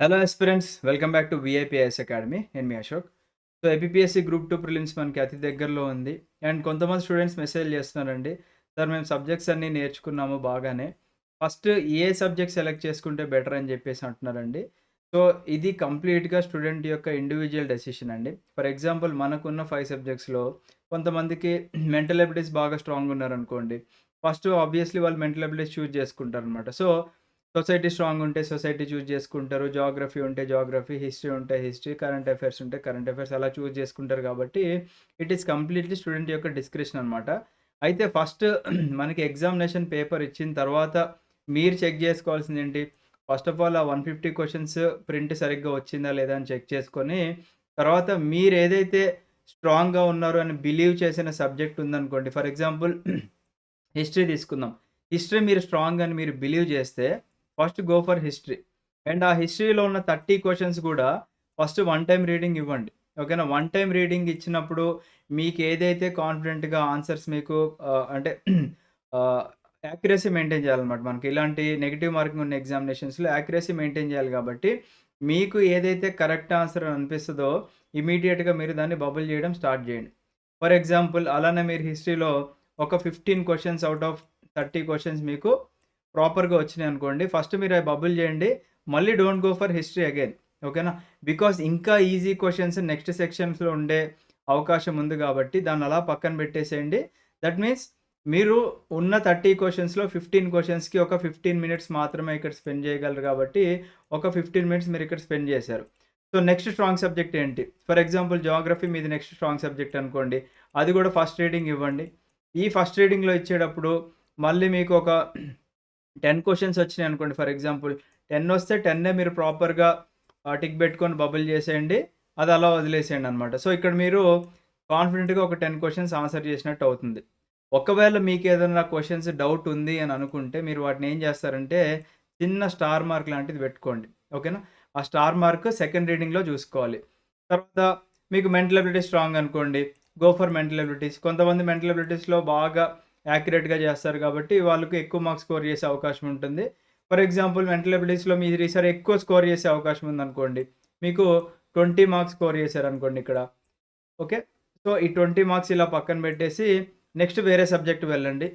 Hello aspirants, welcome back to VIPIS academy. నేను మీ Ashok. So APPSC group 2 prelims మనకి అతి దగ్గరలో ఉంది. అండ్ కొంతమంది స్టూడెంట్స్ మెసేజ్ చేస్తున్నారండి. సార్ మేము సబ్జెక్ట్స్ అన్నీ నేర్చుకున్నాము బాగానే. ఫస్ట్ ఏ సబ్జెక్ట్ సెలెక్ట్ చేసుకుంటే బెటర్ అని చెప్పేసి అంటున్నారండి. సో ఇది కంప్లీట్‌గా స్టూడెంట్ యొక్క ఇండివిడ్యువల్ డెసిషన్ అండి. ఫర్ ఎగ్జాంపుల్ మనకున్న 5 సబ్జెక్ట్స్‌లో కొంతమందికి మెంటల్ ఎబిలిటీస్ బాగా స్ట్రాంగ్‌గా ఉన్నారనుకోండి. ఫస్ట్ ఆబ్వియస్‌లీ వాళ్ళు మెంటల్ ఎబిలిటీస్ చూజ్ చేసుకుంటారనమాట. సో సొసైటీ స్ట్రాంగ్ ఉంటే సొసైటీ చూజ్ చేసుకుంటారు. జియోగ్రఫీ ఉంటే జియోగ్రఫీ, హిస్టరీ ఉంటే హిస్టరీ, కరెంట్ అఫైర్స్ ఉంటే కరెంట్ అఫైర్స్ అలా చూజ్ చేసుకుంటారు కాబట్టి ఇట్ ఈస్ కంప్లీట్‌లీ స్టూడెంట్ యొక్క డిస్క్రిషన్ అనమాట. అయితే ఫస్ట్ మనకి ఎగ్జామినేషన్ పేపర్ ఇచ్చిన తర్వాత మీరు చెక్ చేసుకోవాల్సిందేంటి? ఫస్ట్ ఆఫ్ ఆల్ ఆ 150 క్వెషన్స్ ప్రింట్ సరిగ్గా వచ్చిందా లేదా అని చెక్ చేసుకొని, తర్వాత మీరేదైతే స్ట్రాంగ్‌గా ఉన్నారు అని బిలీవ్ చేసిన సబ్జెక్ట్ ఉందనుకోండి. ఫర్ ఎగ్జాంపుల్ హిస్టరీ తీసుకుందాం. హిస్టరీ మీరు స్ట్రాంగ్ అని మీరు బిలీవ్ చేస్తే first go for history. And ఆ హిస్టరీలో ఉన్న 30 క్వెషన్స్ గూడా ఫస్ట్ వన్ టైమ్ రీడింగ్ ఇవ్వండి. ఓకేనా? వన్ టైమ్ రీడింగ్ ఇచ్చినప్పుడు మీకేదైతే కాన్ఫిడెంట్‌గా ఆన్సర్స్ మీకు అంటే ఆహ్, యాక్యురసీ మెయింటైన్ చేయాలన్నమాట. మనకి ఇలాంటి నెగెటివ్ మార్కింగ్ ఉన్న ఎగ్జామినేషన్స్‌లో యాక్యురసీ మెయింటైన్ చేయాలి కాబట్టి, మీకు ఏదైతే కరెక్ట్ ఆన్సర్ అనిపిస్తదో ఇమ్మీడియేట్‌గా మీరు దాన్ని బబుల్ చేయడం స్టార్ట్ చేయండి. ఫర్ ఎగ్జాంపుల్ అలానే మీరు హిస్టరీలో ఒక 15 క్వెషన్స్ ఔట్ ఆఫ్ 30 క్వెషన్స్ మీకు ప్రాపర్‌గా వచ్చినాయనుకోండి. ఫస్ట్ మీరు అయి బబుల్ చేయండి. మళ్ళీ don't go for history again. ఓకేనా? బికాజ్ ఇంకా ఈజీ క్వెషన్స్ నెక్స్ట్ సెక్షన్స్‌లో ఉండే అవకాశం ఉంది కాబట్టి దాన్ని అలా పక్కన పెట్టేసేయండి. దట్ మీన్స్ మీరు ఉన్న 30 క్వెషన్స్‌లో 15 క్వెషన్స్‌కి ఒక 15 మినిట్స్ మాత్రమే ఇక్కడ స్పెండ్ చేయగలరు కాబట్టి, ఒక 15 మినిట్స్ మీరిక్కడ స్పెండ్ చేశారు. సో, నెక్స్ట్ స్ట్రాంగ్ సబ్జెక్ట్ ఏంటి? ఫర్ ఎగ్జాంపుల్ జియోగ్రఫీ మీది నెక్స్ట్ స్ట్రాంగ్ సబ్జెక్ట్ అనుకోండి. అది కూడా ఫస్ట్ రీడింగ్ ఇవ్వండి. ఈ ఫస్ట్ రీడింగ్‌లో ఇచ్చేటప్పుడు మళ్ళీ మీకు ఒక 10 క్వెషన్స్ వచ్చినాయనుకోండి ఫర్ ఎగ్జాంపుల్. 10 వస్తే 10 మీరు ప్రాపర్‌గా టిక్ పెట్టుకొని బబుల్ చేసేయండి. అది అలా వదిలేసేయండనమాట. సో, ఇక్కడ మీరు కాన్ఫిడెంట్‌గా ఒక 10 క్వెషన్స్ ఆన్సర్ చేసినట్టు అవుతుంది. ఒకవేళ మీకేదన్నా క్వెషన్స్ డౌట్ ఉంది అని అనుకుంటే మీరు వాటిని ఏం చేస్తారంటే చిన్న స్టార్ మార్క్ లాంటిది పెట్టుకోండి. ఓకేనా? ఆ స్టార్ మార్క్ సెకండ్ రీడింగ్‌లో చూసుకోవాలి. తర్వాత మీకు మెంటల్ ఎబిలిటీ స్ట్రాంగ్ అనుకోండి. Go for mental abilities. కొంతమంది మెంటల్ ఎబిలిటీస్‌లో బాగా యాక్యురేట్‌గా చేస్తారు కాబట్టి వాళ్ళకి ఎక్కువ మార్క్స్ స్కోర్ చేసే అవకాశం ఉంటుంది. ఫర్ ఎగ్జాంపుల్ మెంటల్ ఎబిలిటీస్‌లో మీరు ఈసారి ఎక్కువ స్కోర్ చేసే అవకాశం ఉందనుకోండి. మీకు 20 మార్క్స్ స్కోర్ చేశారనుకోండి ఇక్కడ. ఓకే. సో, ఈ 20 మార్క్స్ ఇలా పక్కన పెట్టేసి నెక్స్ట్ వేరే సబ్జెక్ట్ వెళ్ళండి.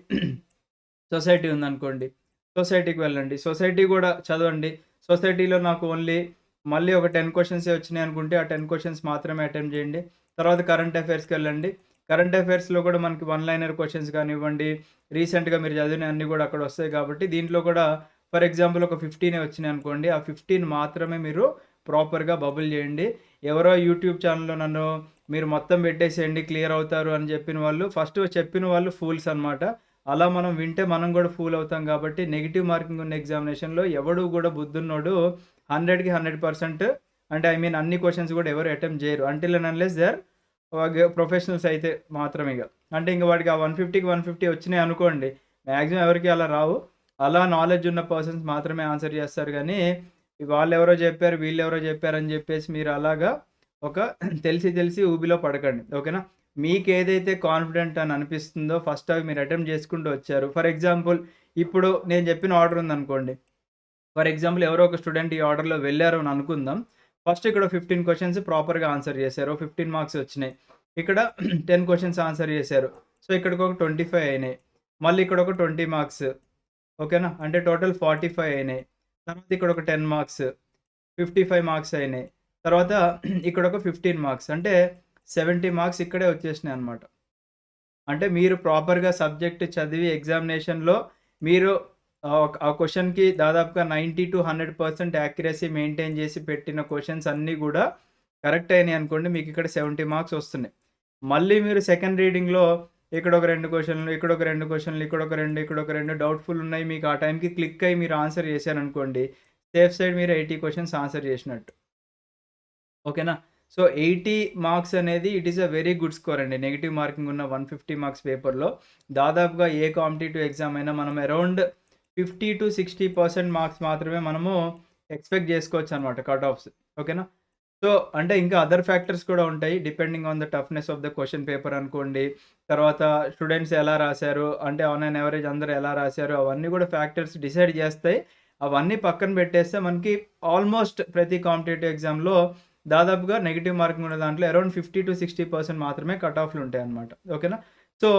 సొసైటీ ఉందనుకోండి. సొసైటీకి వెళ్ళండి. సొసైటీ గూడా చదవండి. సొసైటీలో నాకు ఓన్లీ మళ్ళీ ఒక 10 క్వెషన్సే వచ్చినాయనుకుంటే, ఆ 10 క్వెషన్స్ మాత్రమే అటెంప్ట్ చేయండి. తర్వాత కరెంట్ అఫైర్స్‌కెళ్ళండి. కరెంట్ అఫైర్స్‌లో కూడా మనకి వన్ లైనర్ క్వెషన్స్ కానివ్వండి, రీసెంట్‌గా మీరు చదివినయన్నీ గూడా అక్కడొస్తాయి కాబట్టి, దీంట్లో కూడా ఫర్ ఎగ్జాంపుల్ ఒక 15 వచ్చినాయనుకోండి. ఆ 15 మాత్రమే మీరు ప్రాపర్‌గా బబుల్ చేయండి. ఎవరో యూట్యూబ్ ఛానెల్‌లో నన్ను మీరు మొత్తం పెట్టేసేయండి క్లియర్ అవుతారు అని చెప్పిన వాళ్ళు, ఫస్ట్ చెప్పిన వాళ్ళు ఫూల్స్ అన్నమాట. అలా మనం వింటే మనం గూడా ఫూల్ అవుతాం గాబట్టి, నెగెటివ్ మార్కింగ్ ఉన్న ఎగ్జామినేషన్‌లో ఎవడు గూడా బుద్ధున్నోడు 100కి 100% అంటే ఐ మీన్ అన్ని క్వెషన్స్ గూడా ఎవరు అటెంప్ట్ జేయరు. Until and unless they are professionals అయితే మాత్రమే ఇగ. అంటే ఇంక వాడికి ఆ 150కి 150 వచ్చినాయనుకోండి, మాక్సిమం ఎవరికీ అలా రావు. అలా నాలెడ్జ్ ఉన్న పర్సన్స్ మాత్రమే ఆన్సర్ జేస్తారు గానీ, వాళ్ళెవరో జెప్పారు, వీళ్ళెవరో జెప్పారని జెప్పేసి మీరు అలాగా ఒక తెలిసి తెలిసి ఊబిలో పడకండి. ఓకేనా? మీకేదైతే కాన్ఫిడెంట్ అని అనిపిస్తుందో ఫస్ట్ అవి మీరు అటెంప్ట్ చేసుకుంటూ వచ్చారు. ఫర్ ఎగ్జాంపుల్ ఇప్పుడు నేను చెప్పిన ఆర్డర్ ఉందనుకోండి. ఫర్ ఎగ్జాంపుల్ ఎవరో ఒక స్టూడెంట్ ఈ ఆర్డర్‌లో వెళ్లారు అని అనుకుందాం. ఫస్ట్ ఇక్కడ 15 క్వెషన్స్ ప్రాపర్‌గా ఆన్సర్ చేశారు. 15 మార్క్స్ వచ్చినాయి. ఇక్కడ 10 క్వెషన్స్ ఆన్సర్ చేశారు. సో, ఇక్కడికొక 25 అయినాయి. మళ్ళీ ఇక్కడ ఒక 20 మార్క్స్. ఓకేనా? అంటే టోటల్ 45 అయినాయి. తర్వాత ఇక్కడ ఒక 10 మార్క్స్. 55 మార్క్స్ అయినాయి. తర్వాత ఇక్కడొక 15 మార్క్స్. అంటే 70 మార్క్స్ ఇక్కడే వచ్చేసినాయన్నమాట. అంటే మీరు ప్రాపర్‌గా సబ్జెక్ట్ చదివి ఎగ్జామినేషన్‌లో మీరు ఆ క్వెషన్‌కి దాదాపుగా 90-100% యాక్యురసీ మెయింటైన్ చేసి పెట్టిన క్వెషన్స్ అన్నీ గూడా కరెక్ట్ అయినాయనుకోండి. మీకిక్కడ 70 మార్క్స్ వస్తున్నాయి. మళ్ళీ మీరు సెకండ్ రీడింగ్‌లో ఇక్కడొక 2 క్వెషన్‌లు, ఇక్కడొక 2 క్వెషన్‌లు, ఇక్కడొక 2, ఇక్కడొక 2 డౌట్‌ఫుల్ ఉన్నాయి. మీకు ఆ టైంకి క్లిక్ అయ్యి మీరు ఆన్సర్ చేశారనుకోండి. సేఫ్ సైడ్ మీరు 80 క్వెషన్స్ ఆన్సర్ చేసినట్టు. ఓకేనా? సో, 80 మార్క్స్ అనేది it is a very good score అండి. నెగెటివ్ మార్కింగ్ ఉన్న 150 మార్క్స్ పేపర్‌లో దాదాపుగా ఏ కాంపిటీటివ్ ఎగ్జామ్ అయినా మనం అరౌండ్ 50-60% మార్క్స్ మాత్రమే మనము ఎక్స్‌పెక్ట్ జేసుకోవచ్చనమాట కట్ ఆఫ్స్. ఓకేనా? సో, అంటే ఇంకా అదర్ ఫ్యాక్టర్స్ కూడా ఉంటాయి. Depending on the toughness of the question paper అనుకోండి. తర్వాత స్టూడెంట్స్ ఎలా రాసారు, అంటే ఆన్ అన్ యావరేజ్ అందరూ ఎలా రాసారు, అవన్నీ గూడా ఫ్యాక్టర్స్ డిసైడ్ జేస్తాయి. అవన్నీ పక్కన పెట్టేస్తే మనకి ఆల్మోస్ట్ ప్రతి కాంపిటేటివ్ ఎగ్జామ్‌లో దాదాపుగా నెగెటివ్ మార్కింగ్ ఉన్న దాంట్లో అరౌండ్ 50-60% మాత్రమే కట్ ఆఫ్‌లు ఉంటాయన్నమాట. ఓకేనా? సో,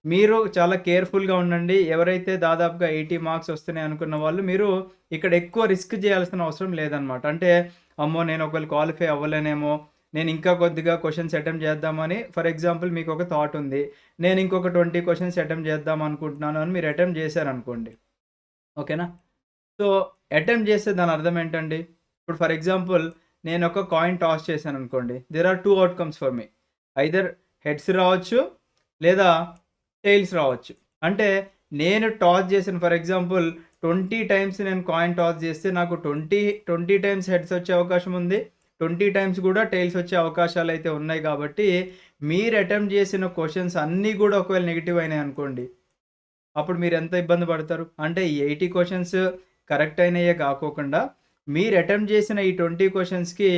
మీరు చాలా కేర్‌ఫుల్‌గా ఉండండి. ఎవరైతే దాదాపుగా 80 మార్క్స్ వస్తున్నాయి అనుకున్న వాళ్ళు మీరు ఇక్కడ ఎక్కువ రిస్క్ చేయాల్సిన అవసరం లేదన్నమాట. అంటే అమ్మో! నేను ఒకవేళ క్వాలిఫై అవ్వలేనేమో, నేను ఇంకా కొద్దిగా క్వెషన్స్ అటెంప్ట్ చేద్దామని ఫర్ ఎగ్జాంపుల్ మీకొక థాట్ ఉంది. నేను ఇంకొక 20 క్వెషన్స్ అటెంప్ట్ చేద్దాం అనుకుంటున్నాను అని మీరు అటెంప్ట్ చేశారనుకోండి. ఓకేనా? సో, అటెంప్ట్ చేస్తే దాని అర్థం ఏంటండి? ఇప్పుడు ఫర్ ఎగ్జాంపుల్ నేనొక కాయిన్ టాస్ చేశాననుకోండి. There are 2 outcomes for me. Either heads రావచ్చు, లేదా టెయిల్స్ రావచ్చు. అంటే నేను టాస్ చేసిన ఫర్ ఎగ్జాంపుల్ 20 టైమ్స్ నేను కాయిన్ టాస్ చేస్తే నాకు 20 టైమ్స్ హెడ్స్ వచ్చే అవకాశం ఉంది. 20 టైమ్స్ కూడా టెయిల్స్ వచ్చే అవకాశాలైతే ఉన్నాయి కాబట్టి, మీరు అటెంప్ట్ చేసిన క్వెషన్స్ అన్నీ కూడా ఒకవేళ నెగెటివ్ అయినాయనుకోండి, అప్పుడు మీరెంత ఇబ్బంది పడతారు? అంటే ఈ 80 క్వెషన్స్ కరెక్ట్ అయినయే కాకోకుండా, మీరు అటెంప్ట్ చేసిన ఈ 20 క్వెషన్స్‌కి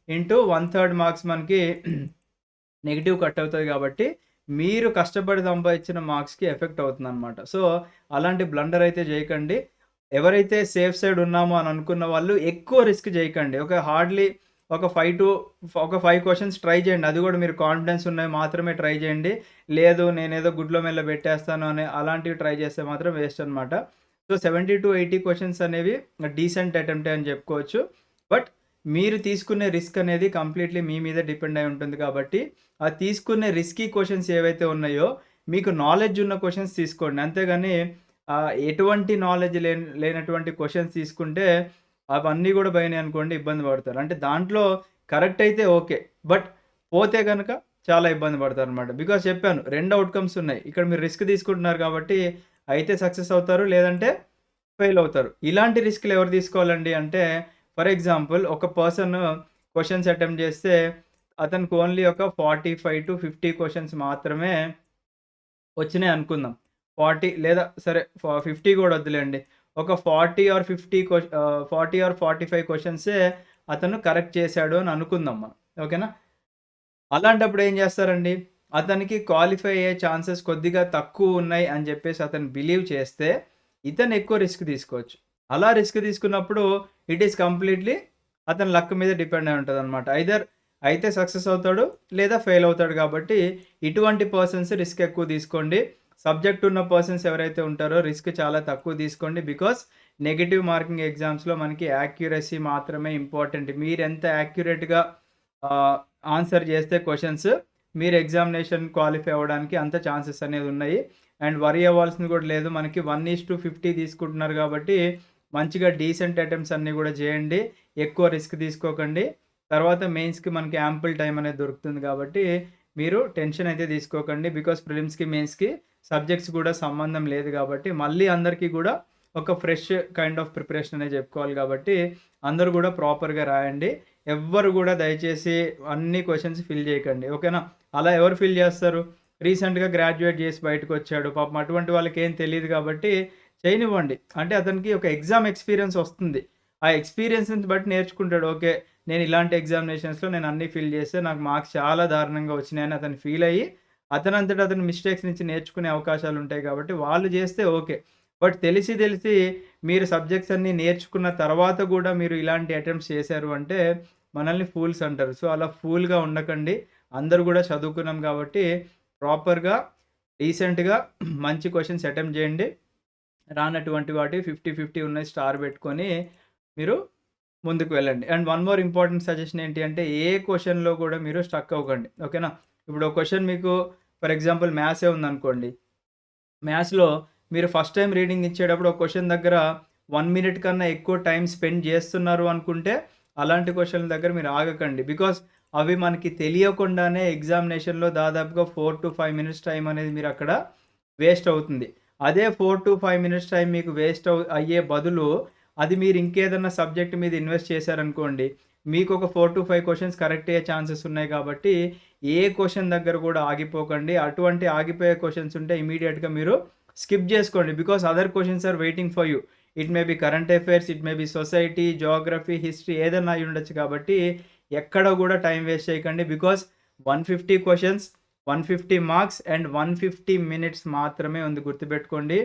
ఇంటూ 1/3 మార్క్స్ మనకి నెగెటివ్ కట్ అవుతది కాబట్టి, మీరు కష్టపడి సంపాదించిన మార్క్స్‌కి ఎఫెక్ట్ అవుతుందనమాట. సో, అలాంటి బ్లండర్ అయితే చేయకండి. ఎవరైతే సేఫ్ సైడ్ ఉన్నామో అని అనుకున్న వాళ్ళు ఎక్కువ రిస్క్ చేయకండి. హార్డ్‌లీ ఒక 5 క్వెషన్స్ ట్రై చేయండి. అది కూడా మీరు కాన్ఫిడెన్స్ ఉన్నవి మాత్రమే ట్రై చేయండి. లేదు నేనేదో గుడ్లో మెల్ల పెట్టేస్తాను అని అలాంటివి ట్రై చేస్తే మాత్రం వేస్ట్ అనమాట. సో, 70-80 క్వెషన్స్ అనేవి డీసెంట్ అటెంప్టే అని చెప్పుకోవచ్చు. బట్ మీరు తీసుకునే రిస్క్ అనేది కంప్లీట్‌లీ మీ మీద డిపెండ్ అయి ఉంటుంది కాబట్టి, ఆ తీసుకునే రిస్కీ క్వెషన్స్ ఏవైతే ఉన్నాయో, మీకు నాలెడ్జ్ ఉన్న క్వెషన్స్ తీసుకోండి. అంతేగాని ఎటువంటి నాలెడ్జ్ లేనటువంటి క్వెషన్స్ తీసుకుంటే, అవన్నీ గూడా పోయినాయనుకోండి ఇబ్బంది పడతారు. అంటే దాంట్లో కరెక్ట్ అయితే ఓకే. బట్ పోతే గనక చాలా ఇబ్బంది పడతారనమాట. బికాజ్ చెప్పాను 2 ఔట్‌కమ్స్ ఉన్నాయి. ఇక్కడ మీరు రిస్క్ తీసుకుంటున్నారు కాబట్టి, అయితే సక్సెస్ అవుతారు. లేదంటే ఫెయిల్ అవుతారు. ఇలాంటి రిస్క్‌లు ఎవరు తీసుకోవాలండి అంటే, ఫర్ ఎగ్జాంపుల్ ఒక పర్సన్ క్వెషన్స్ అటెంప్ట్ చేస్తే, అతనికి ఓన్లీ ఒక 45-50 క్వెషన్స్ మాత్రమే వచ్చినాయి అనుకుందాం. 40 లేదా సరే 50 గూడా వద్దులేండి. ఒక 40 ఆర్ 45 క్వెషన్సే అతను కరెక్ట్ చేశాడు అని అనుకుందాం మనం. ఓకేనా? అలాంటప్పుడు ఏం జేస్తారండి, అతనికి క్వాలిఫై అయ్యే ఛాన్సెస్ కొద్దిగా తక్కువున్నాయి అని జెప్పేసి అతను బిలీవ్ చేస్తే, ఇతను ఎక్కువ రిస్క్ తీసుకోవచ్చు. అలా రిస్క్ తీసుకున్నప్పుడు ఇట్ ఈస్ కంప్లీట్‌లీ అతని లక్ మీద డిపెండ్ అయి ఉంటదనమాట. అయితే సక్సెస్ అవుతాడు, లేదా ఫెయిల్ అవుతాడు కాబట్టి, ఇటువంటి పర్సన్స్ రిస్క్ ఎక్కువ తీసుకోండి. సబ్జెక్ట్ ఉన్న పర్సన్స్ ఎవరైతే ఉంటారో రిస్క్ చాలా తక్కువ తీసుకోండి. బికాజ్ నెగెటివ్ మార్కింగ్ ఎగ్జామ్స్‌లో మనకి యాక్యురసీ మాత్రమే ఇంపార్టెంట్. మీరెంత యాక్యురేట్‌గా ఆహ్, ఆన్సర్ చేస్తే క్వెషన్స్ మీరు ఎగ్జామినేషన్ క్వాలిఫై అవ్వడానికి అంత ఛాన్సెస్ అనేవున్నాయి. అండ్ వరీ అవ్వాల్సింది కూడా లేదు. మనకి 1:50 తీసుకుంటున్నారు కాబట్టి, మంచిగా డీసెంట్ అటెంప్ట్స్ అన్నీ గూడా జేయండి. ఎక్కువ రిస్క్ తీసుకోకండి. తర్వాత మెయిన్స్‌కి మనకి యాంపుల్ టైమ్ అనేది దొరుకుతుంది కాబట్టి, మీరు టెన్షన్ అయితే తీసుకోకండి. బికాజ్ ప్రిలిమ్స్‌కి, మెయిన్స్‌కి సబ్జెక్ట్స్ గూడా సంబంధం లేదు గాబట్టి, మళ్ళీ అందరికీ గూడా ఒక ఫ్రెష్ కైండ్ ఆఫ్ ప్రిపరేషన్ అనే జెప్పుకోవాలి గాబట్టి, అందరూ గూడా ప్రాపర్‌గా రాయండి. ఎవ్వరు గూడా దయచేసి అన్ని క్వెషన్స్ ఫిల్ జేయకండి. ఓకేనా? అలా ఎవరు ఫిల్ జేస్తారు? రీసెంట్‌గా గ్రాడ్యుయేట్ జేసి బయటకొచ్చాడు. పాపం అటువంటి వాళ్ళకేం తెలీదు గాబట్టి చేయనివ్వండి. అంటే అతనికి ఒక ఎగ్జామ్ ఎక్స్‌పీరియన్స్ వస్తుంది. ఆ ఎక్స్‌పీరియన్స్‌ని బట్టి నేర్చుకుంటాడు. ఓకే. నేను ఇలాంటి ఎగ్జామినేషన్స్‌లో నేను అన్నీ ఫిల్ చేస్తే నాకు మార్క్స్ చాలా దారుణంగా వచ్చినాయని అతను ఫీల్ అయ్యి, అతనంతట అతను మిస్టేక్స్ నుంచి నేర్చుకునే అవకాశాలుంటాయి కాబట్టి వాళ్ళు జేస్తే ఓకే. బట్ తెలిసి మీరు సబ్జెక్ట్స్ అన్నీ నేర్చుకున్న తర్వాత గూడా మీరు ఇలాంటి అటెంప్ట్స్ చేశారు అంటే మనల్ని ఫూల్స్ అంటారు. సో, అలా ఫూల్‌గా ఉండకండి. అందరూ గూడా చదువుకున్నాం గాబట్టి ప్రాపర్‌గా, డీసెంట్‌గా మంచి క్వెషన్స్ అటెంప్ట్ జేయండి. రానటువంటి వాటివి 50 ఉన్నాయి స్టార్ బెట్టుకొని మీరు ముందుకు వెళ్ళండి. And one more important suggestion ఏంటి అంటే, ఏ క్వెషన్‌లో గూడా మీరు స్ట్రక్ అవ్వకండి. ఓకేనా? ఇప్పుడు ఒక క్వెషన్ మీకు ఫర్ ఎగ్జాంపుల్ మ్యాథ్సే ఉందనుకోండి. మ్యాథ్స్‌లో మీరు ఫస్ట్ టైమ్ రీడింగ్ ఇచ్చేటప్పుడు ఒక క్వెషన్ దగ్గర 1 మినిట్ కన్నా ఎక్కువ టైమ్ స్పెండ్ జేస్తున్నారు అనుకుంటే, అలాంటి క్వెషన్‌ల దగ్గర మీరు ఆగకండి. బికాజ్ అవి మనకి తెలియకుండానే ఎగ్జామినేషన్‌లో దాదాపుగా 4-5 మినిట్స్ టైమ్ అనేది మీరక్కడ వేస్ట్ అవుతుంది. అదే 4-5 మినిట్స్ టైమ్ మీకు వేస్ట్ అయ్యే బదులు, అది మీరు ఇంకేదన్నా సబ్జెక్ట్ మీద ఇన్వెస్ట్ చేశారనుకోండి, మీకొక 4-5 క్వెషన్స్ కరెక్ట్ అయ్యే ఛాన్సెస్ ఉన్నాయి కాబట్టి, ఏ క్వెషన్ దగ్గర గూడా ఆగిపోకండి. అటువంటి ఆగిపోయే క్వెషన్స్ ఉంటే ఇమ్మీడియేట్‌గా మీరు స్కిప్ జేసుకోండి. Because other questions are waiting for you. It may be current affairs, it may be society, geography, history ఏదన్నా అయ్యుండొచ్చు కాబట్టి, ఎక్కడ గూడా టైమ్ వేస్ట్ చేయకండి. Because 150 questions, 150 marks and 150 minutes మాత్రమే ఉంది గుర్తుపెట్టుకోండి.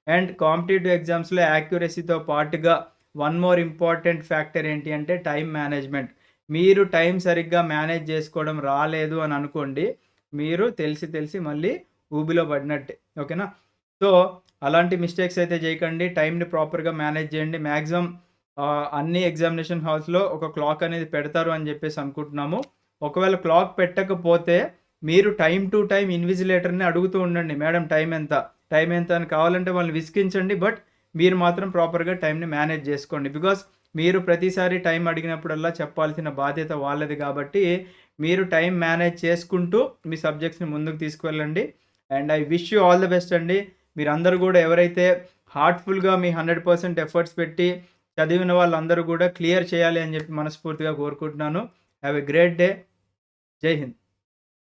అండ్ కాంపిటీటివ్ ఎగ్జామ్స్‌లో యాక్యురసీతో పాటుగా వన్ మోర్ ఇంపార్టెంట్ ఫ్యాక్టర్ ఏంటి అంటే టైమ్ మేనేజ్‌మెంట్. మీరు టైం సరిగ్గా మేనేజ్ చేసుకోవడం రాలేదు అని అనుకోండి, మీరు తెలిసి మళ్ళీ ఊబిలో పడినట్టే. ఓకేనా? సో, అలాంటి మిస్టేక్స్ అయితే చేయకండి. టైమ్‌ని ప్రాపర్‌గా మేనేజ్ చేయండి. మాక్సిమం అన్ని ఎగ్జామినేషన్ హాల్స్‌లో ఒక క్లాక్ అనేది పెడతారు అని చెప్పేసి అనుకుంటున్నాము. ఒకవేళ క్లాక్ పెట్టకపోతే మీరు టైమ్ టు టైమ్ ఇన్విజిలేటర్‌ని అడుగుతూ ఉండండి. మేడం టైమ్ ఎంత? టైమ్ ఎంత? అని కావాలంటే వాళ్ళని విసిగించండి. బట్ మీరు మాత్రం ప్రాపర్‌గా టైమ్‌ని మేనేజ్ జేసుకోండి. బికాజ్ మీరు ప్రతిసారి టైం అడిగినప్పుడల్లా చెప్పాల్సిన బాధ్యత వాళ్ళది గాబట్టి, మీరు టైం మేనేజ్ చేసుకుంటూ మీ సబ్జెక్ట్స్‌ని ముందుకు తీసుకువెళ్ళండి. And I wish you all the best అండి. మీరందరూ గూడా ఎవరైతే హార్ట్‌ఫుల్‌గా మీ 100% ఎఫర్ట్స్ పెట్టి చదివిన వాళ్ళందరూ గూడా క్లియర్ చేయాలి అని జెప్పి మనస్ఫూర్తిగా కోరుకుంటున్నాను. Have a great day. జై హింద్.